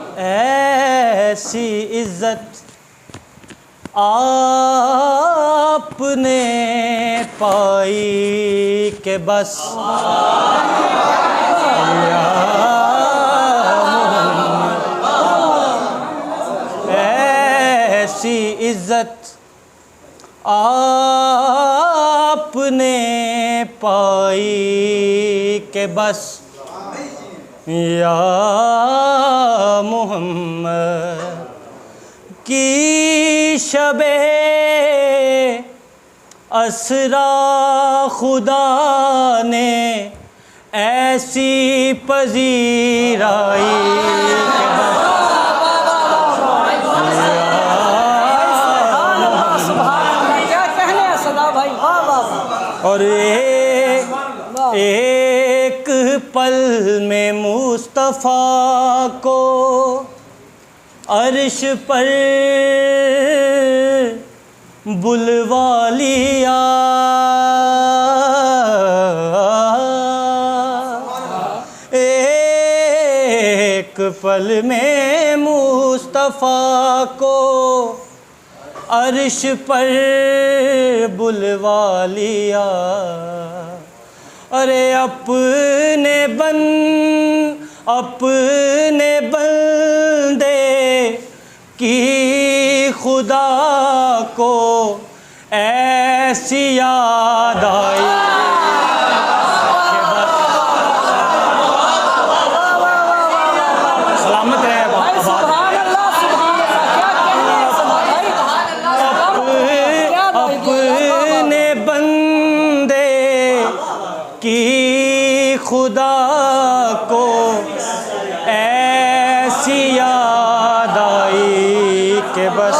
ऐसी इज्जत आपने पाई के बस ऐसी इज्जत आपने पाई के बस या मोहम्मद की शबे असरा खुदा ने ऐसी पजीराई और एक पल में मुस्तफ़ा को अर्श पर बुलवा लिया। एक पल में मुस्तफ़ा को अर्श पर बुलवा लिया। अरे अपने बंदे की खुदा को ऐसी याद आई। सलामत रहे अपने बंदे की खुदा को ऐसी याद आई के बस।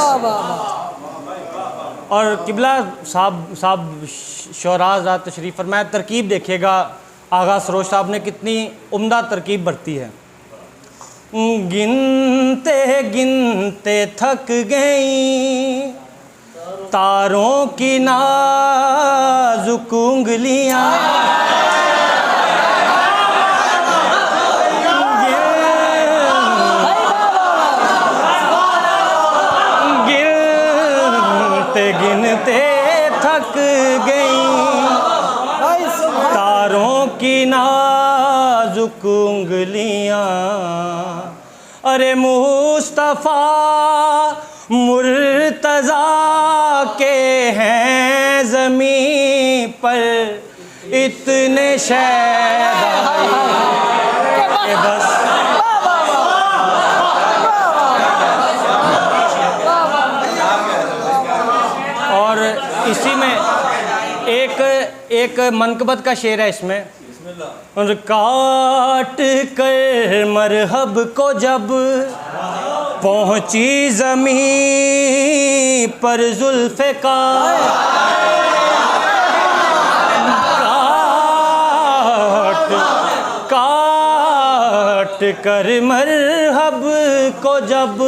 और किबला साहब शोराज़ तशरीफ़ फरमाया, तरकीब देखिएगा आगा सरोज साहब ने कितनी उम्दा तरकीब बरती है। गिनते गिनते थक गई तारों की नाजुक उंगलियां, गिनते थक गई तारों की नाजुक उंगलियां। अरे मुस्तफ़ा मुर्तज़ा के हैं ज़मीं पर इतने शहदाई के बस। और इसी में एक मनकबत का शेर है इसमें। और काट कर मरहब को जब पहुंची ज़मीं पर जुल्फ़े काट कर मरहब को जब,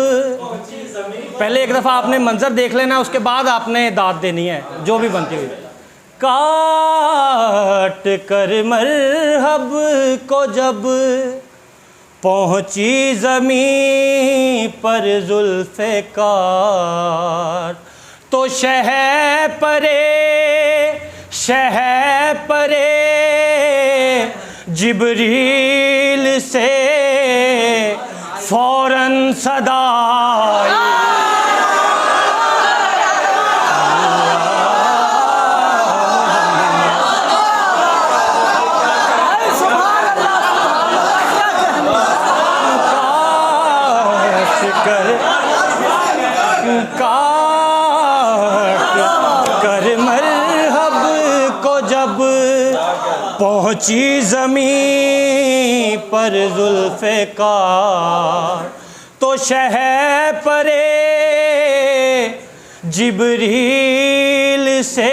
पहले एक दफ़ा आपने मंजर देख लेना, उसके बाद आपने दाद देनी है जो भी बनती हुई। काट कर मरहब को जब पहुंची ज़मीं पर जुल्फ़े कार, तो शह परे जिब्रील से फ़ौरन सदा पहुंची ज़मीं पर जुल्फ़े कार, तो शह परे जिब्रील से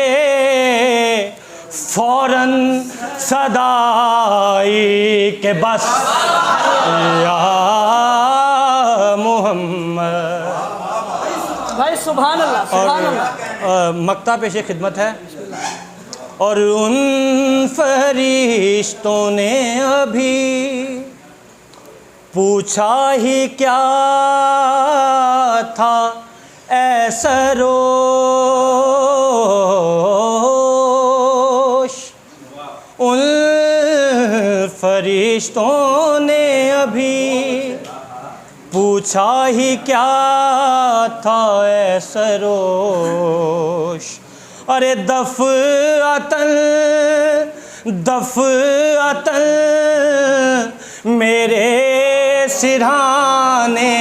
फ़ौरन सदाई के बस या मोहम्मद। भाई सुभान अल्लाह, सुभान अल्लाह। मक्ता पेश खिदमत है। और उन फरिश्तों ने अभी पूछा ही क्या था ऐसा रोश, उन फरिश्तों ने अभी पूछा ही क्या था ऐसा रोश। अरे दफ़अतन मेरे सिरहाने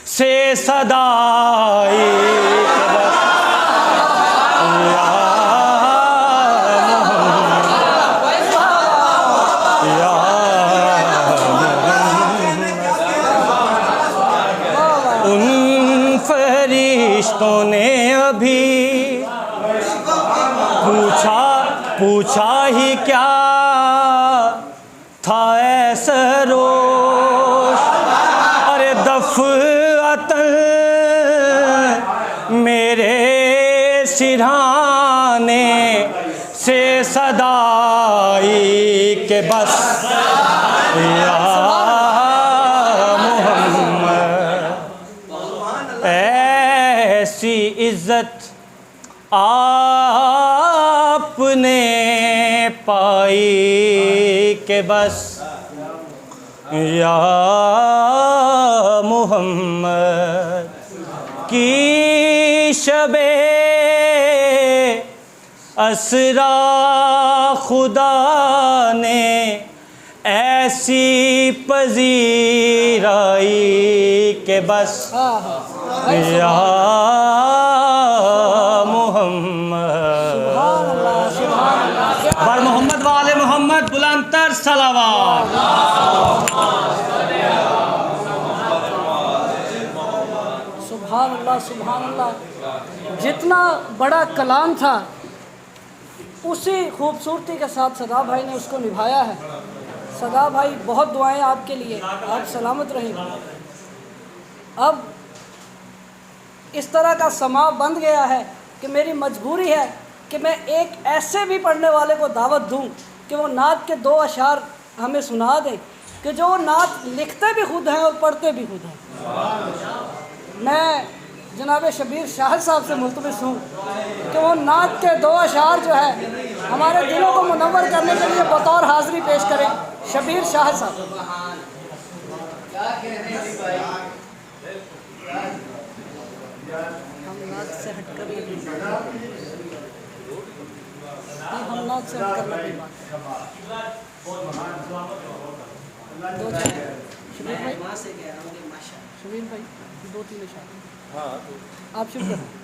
से सदाई उन फरिश्तों ने अभी पूछा ही क्या था ऐसा रोश। अरे दफ़अतन मेरे सिरहाने से सदाई के बस या मोहम्मद। ऐसी इज़्ज़त आपने पाई के बस या मोहम्मद की शबे असरा खुदा ने ऐसी पजीराई के बस या बर मोहम्मद वाले मोहम्मद बुलंदतर सलावत। सुभान अल्लाह सुभान अल्लाह। जितना बड़ा कलाम था उसी खूबसूरती के साथ सदा भाई ने उसको निभाया है। सदा भाई बहुत दुआएं आपके लिए, आप सलामत रहेंगे। अब इस तरह का समा बंध गया है कि मेरी मजबूरी है कि मैं एक ऐसे भी पढ़ने वाले को दावत दूं कि वो नात के 2 अशार हमें सुना दें कि जो नात लिखते भी खुद हैं और पढ़ते भी खुद हैं। मैं जनाब शबीर शाह साहब से मुल्तमिस हूँ कि वो नात के 2 अशार जो है हमारे दिलों को मुनव्वर करने के लिए बतौर हाज़िरी पेश करें। शबीर शाह साहब। हम नात से हटकर शबीर भाई 2-3 इशारे आप शुरू करें।